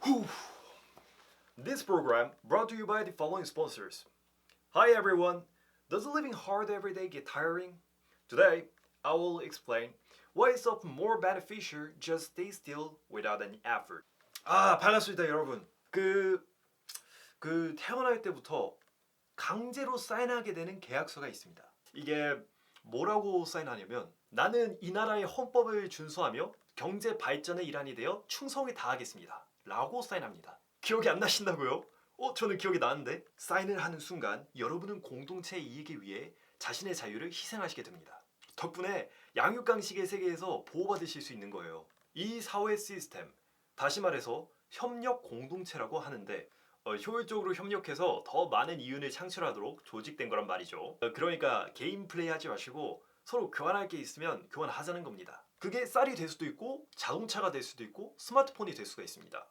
Whew. This program brought to you by the following sponsors. Hi everyone. Does living hard every day get tiring? Today, I will explain why it's often more beneficial just stay still without any effort. 반갑습니다, 여러분. 태어날 때부터 강제로 사인하게 되는 계약서가 있습니다. 이게 뭐라고 사인하냐면 나는 이 나라의 헌법을 준수하며 경제 발전의 일환이 되어 충성을 다하겠습니다. 라고 사인합니다. 기억이 안 나신다고요? 저는 기억이 나는데 사인을 하는 순간 여러분은 공동체의 이익을 위해 자신의 자유를 희생하시게 됩니다. 덕분에 양육강식의 세계에서 보호받으실 수 있는 거예요. 이 사회 시스템, 다시 말해서 협력 공동체라고 하는데 효율적으로 협력해서 더 많은 이윤을 창출하도록 조직된 거란 말이죠. 그러니까 개인 플레이 하지 마시고 서로 교환할 게 있으면 교환하자는 겁니다. 그게 쌀이 될 수도 있고 자동차가 될 수도 있고 스마트폰이 될 수가 있습니다.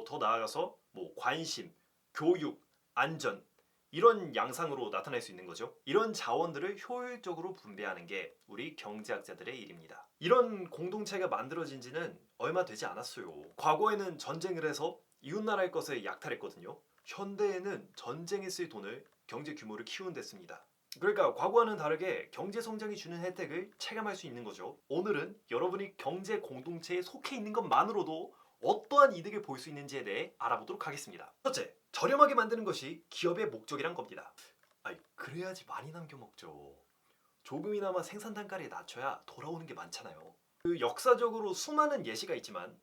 더 나아가서 관심, 교육, 안전 이런 양상으로 나타날 수 있는 거죠. 이런 자원들을 효율적으로 분배하는 게 우리 경제학자들의 일입니다. 이런 공동체가 만들어진 지는 얼마 되지 않았어요. 과거에는 전쟁을 해서 이웃나라의 것을 약탈했거든요. 현대에는 전쟁에 쓸 돈을 경제 규모를 키우는 데 씁니다. 그러니까 과거와는 다르게 경제 성장이 주는 혜택을 체감할 수 있는 거죠. 오늘은 여러분이 경제 공동체에 속해 있는 것만으로도 어떠한 이득을 볼 수 있는지에 대해 알아보도록 하겠습니다. 첫째, 저렴하게 만드는 것이 기업의 목적이란 겁니다. 그래야지 많이 남겨 먹죠. 조금이나마 생산 단가를 낮춰야 돌아오는 게 많잖아요. 역사적으로 수많은 예시가 있지만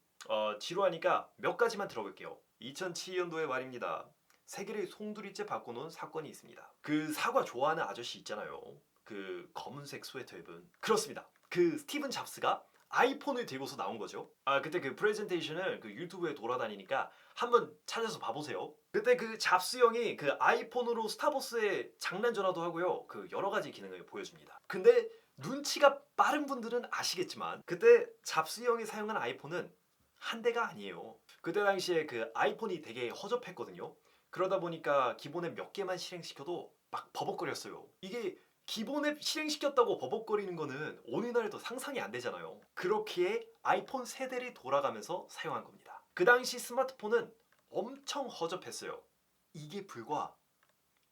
지루하니까 몇 가지만 들어볼게요. 2007년도의 말입니다. 세계를 송두리째 바꿔놓은 사건이 있습니다. 그 사과 좋아하는 아저씨 있잖아요. 그 검은색 스웨터 입은. 그렇습니다. 그 스티븐 잡스가 아이폰을 들고서 나온 거죠. 그때 그 프레젠테이션을 유튜브에 돌아다니니까 한번 찾아서 봐보세요. 그때 그 잡스 형이 그 아이폰으로 스타벅스에 장난 전화도 하고요. 그 여러 가지 기능을 보여줍니다. 근데 눈치가 빠른 분들은 아시겠지만 그때 잡스 형이 사용한 아이폰은 한 대가 아니에요. 그때 당시에 그 아이폰이 되게 허접했거든요. 그러다 보니까 기본 앱 몇 개만 실행시켜도 막 버벅거렸어요. 이게 기본 앱 실행시켰다고 버벅거리는 거는 오늘날에도 상상이 안 되잖아요. 그렇기에 아이폰 세대를 돌아가면서 사용한 겁니다. 그 당시 스마트폰은 엄청 허접했어요. 이게 불과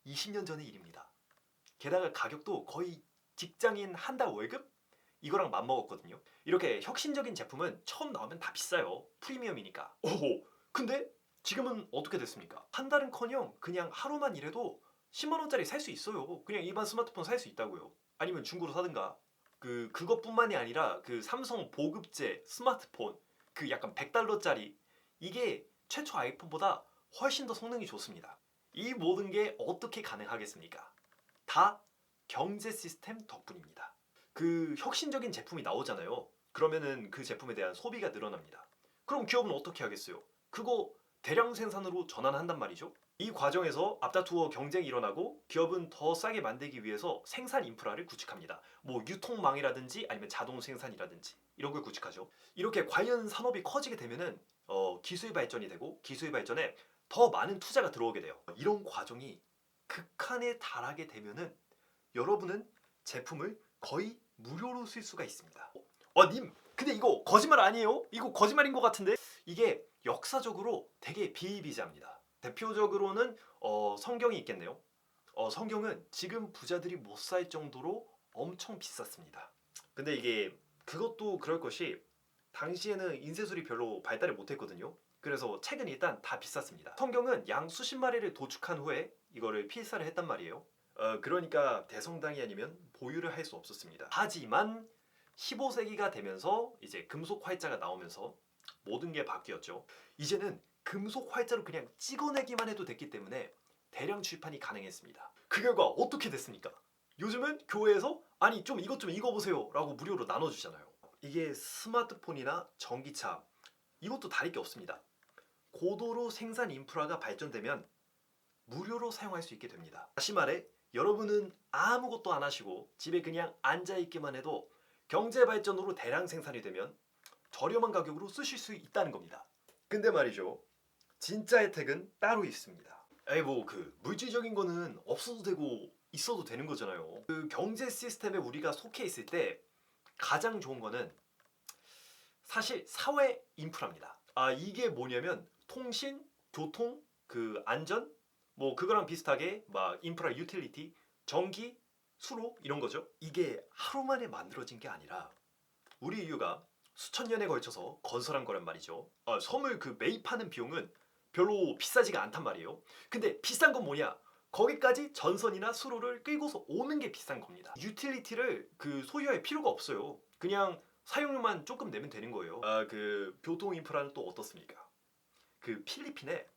20년 전의 일입니다. 게다가 가격도 거의 직장인 한 달 월급? 이거랑 맞먹었거든요. 이렇게 혁신적인 제품은 처음 나오면 다 비싸요. 프리미엄이니까. 근데 지금은 어떻게 됐습니까? 한 달은커녕 그냥 하루만 일해도 10만 원짜리 살 수 있어요. 그냥 일반 스마트폰 살 수 있다고요. 아니면 중고로 사든가. 그것뿐만이 아니라 그 삼성 보급제 스마트폰 그 약간 100달러짜리 이게 최초 아이폰보다 훨씬 더 성능이 좋습니다. 이 모든 게 어떻게 가능하겠습니까? 다 경제 시스템 덕분입니다. 그 혁신적인 제품이 나오잖아요. 그러면은 그 제품에 대한 소비가 늘어납니다. 그럼 기업은 어떻게 하겠어요? 그거 대량 생산으로 전환한단 말이죠. 이 과정에서 앞다투어 경쟁이 일어나고 기업은 더 싸게 만들기 위해서 생산 인프라를 구축합니다. 유통망이라든지 아니면 자동 생산이라든지 이런 걸 구축하죠. 이렇게 관련 산업이 커지게 되면은 기술 발전이 되고 기술 발전에 더 많은 투자가 들어오게 돼요. 이런 과정이 극한에 달하게 되면은 여러분은 제품을 거의 무료로 쓸 수가 있습니다. 님, 근데 이거 거짓말 아니에요? 이거 거짓말인 것 같은데? 이게 역사적으로 되게 비일비재합니다. 대표적으로는 성경이 있겠네요. 성경은 지금 부자들이 못 살 정도로 엄청 비쌌습니다. 근데 이게 그것도 그럴 것이 당시에는 인쇄술이 별로 발달을 못했거든요. 그래서 책은 일단 다 비쌌습니다. 성경은 양 수십 마리를 도축한 후에 이거를 필사를 했단 말이에요. 그러니까 대성당이 아니면 보유를 할 수 없었습니다. 하지만 15세기가 되면서 이제 금속 활자가 나오면서 모든 게 바뀌었죠. 이제는 금속 활자로 그냥 찍어내기만 해도 됐기 때문에 대량 출판이 가능했습니다. 그 결과 어떻게 됐습니까? 요즘은 교회에서 아니 좀 이것 좀 읽어보세요 라고 무료로 나눠주잖아요. 이게 스마트폰이나 전기차 이것도 다를 게 없습니다. 고도로 생산 인프라가 발전되면 무료로 사용할 수 있게 됩니다. 다시 말해 여러분은 아무것도 안 하시고 집에 그냥 앉아있기만 해도 경제 발전으로 대량 생산이 되면 저렴한 가격으로 쓰실 수 있다는 겁니다. 근데 말이죠. 진짜 혜택은 따로 있습니다. 물질적인 거는 없어도 되고 있어도 되는 거잖아요. 그 경제 시스템에 우리가 속해 있을 때 가장 좋은 거는 사실 사회 인프라입니다. 이게 뭐냐면 통신, 교통, 그 안전, 뭐 그거랑 비슷하게 막 인프라 유틸리티, 전기, 수로 이런 거죠. 이게 하루 만에 만들어진 게 아니라 우리 인류가 수천 년에 걸쳐서 건설한 거란 말이죠. 섬을 그 매입하는 비용은 별로 비싸지가 않단 말이에요. 근데 비싼 건 뭐냐? 거기까지 전선이나 수로를 끌고서 오는 게 비싼 겁니다. 유틸리티를 그 소유할 필요가 없어요. 그냥 사용료만 조금 내면 되는 거예요. 그 교통 인프라는 또 어떻습니까? 그 필리핀에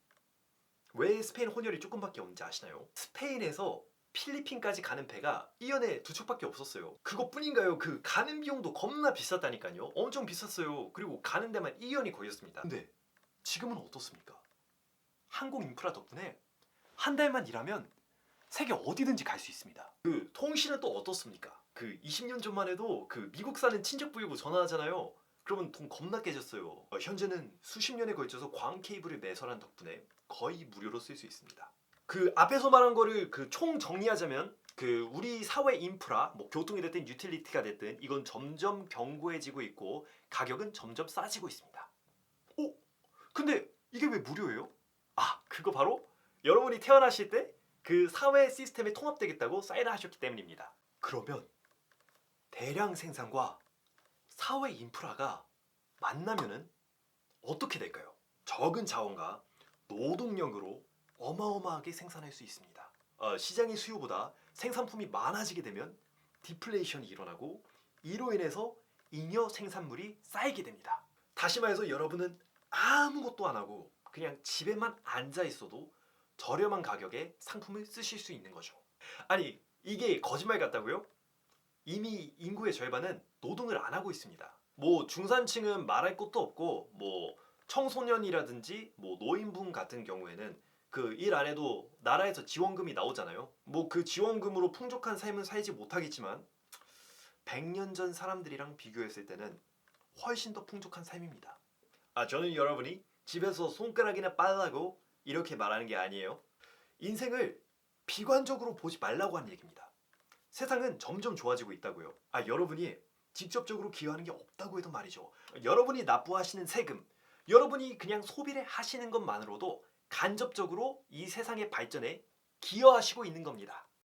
왜 스페인 혼혈이 조금밖에 없는지 아시나요? 스페인에서 필리핀까지 가는 배가 1년에 2척밖에 없었어요. 그것뿐인가요? 그 가는 비용도 겁나 비쌌다니까요. 엄청 비쌌어요. 그리고 가는 데만 1년이 걸렸습니다. 근데 지금은 어떻습니까? 항공 인프라 덕분에 한 달만 일하면 세계 어디든지 갈 수 있습니다. 그 통신은 또 어떻습니까? 그 20년 전만 해도 그 미국 사는 친척 부이고 전화하잖아요. 그러면 돈 겁나 깨졌어요. 현재는 수십 년에 걸쳐서 광 케이블을 매설한 덕분에 거의 무료로 쓸 수 있습니다. 그 앞에서 말한 거를 그 총 정리하자면 그 우리 사회 인프라, 뭐 교통이 됐든 유틸리티가 됐든 이건 점점 견고해지고 있고 가격은 점점 싸지고 있습니다. 오, 근데 이게 왜 무료예요? 그거 바로 여러분이 태어나실 때 그 사회 시스템에 통합되겠다고 사인하셨기 때문입니다. 그러면 대량 생산과 사회 인프라가 만나면은 어떻게 될까요? 적은 자원과 노동력으로 어마어마하게 생산할 수 있습니다. 시장의 수요보다 생산품이 많아지게 되면 디플레이션이 일어나고 이로 인해서 잉여 생산물이 쌓이게 됩니다. 다시 말해서 여러분은 아무것도 안 하고 그냥 집에만 앉아 있어도 저렴한 가격에 상품을 쓰실 수 있는 거죠. 아니, 이게 거짓말 같다고요? 이미 인구의 절반은 노동을 안 하고 있습니다. 뭐 중산층은 말할 것도 없고 뭐 청소년이라든지 뭐 노인분 같은 경우에는 그 일 안 해도 나라에서 지원금이 나오잖아요. 뭐 그 지원금으로 풍족한 삶은 살지 못하겠지만 100년 전 사람들이랑 비교했을 때는 훨씬 더 풍족한 삶입니다. 저는 여러분이 집에서 손가락이나 빨라고 이렇게 말하는 게 아니에요. 인생을 비관적으로 보지 말라고 하는 얘기입니다. 세상은 점점 좋아지고 있다고요. 여러분이 직접적으로 기여하는 게 없다고 해도 말이죠. 여러분이 납부하시는 세금, 여러분이 그냥 소비를 하시는 것만으로도 간접적으로 이 세상의 발전에 기여하시고 있는 겁니다.